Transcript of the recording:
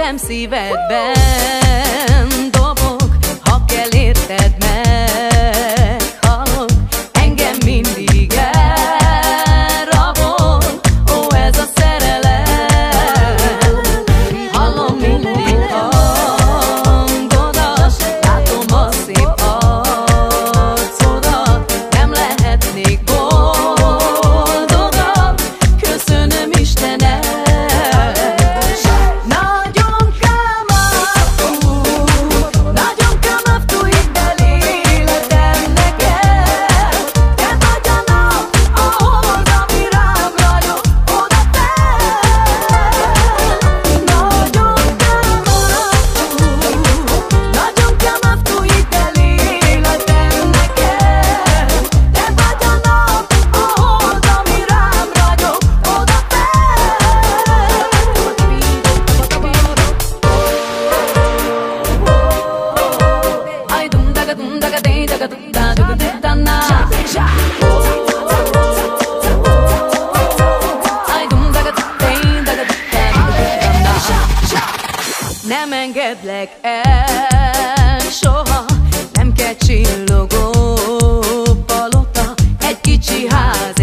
Szívem szívedben dobog, ha kell érted, meghalok. Engem mindig elrabol, ó, ez a szerelem. Hallom mindig hangodat, látom a szép arcodat. Nem lehetnék boldogabb, köszönöm Istenem. Nem engedlek el soha, nem kell csillogó palota, egy kicsi ház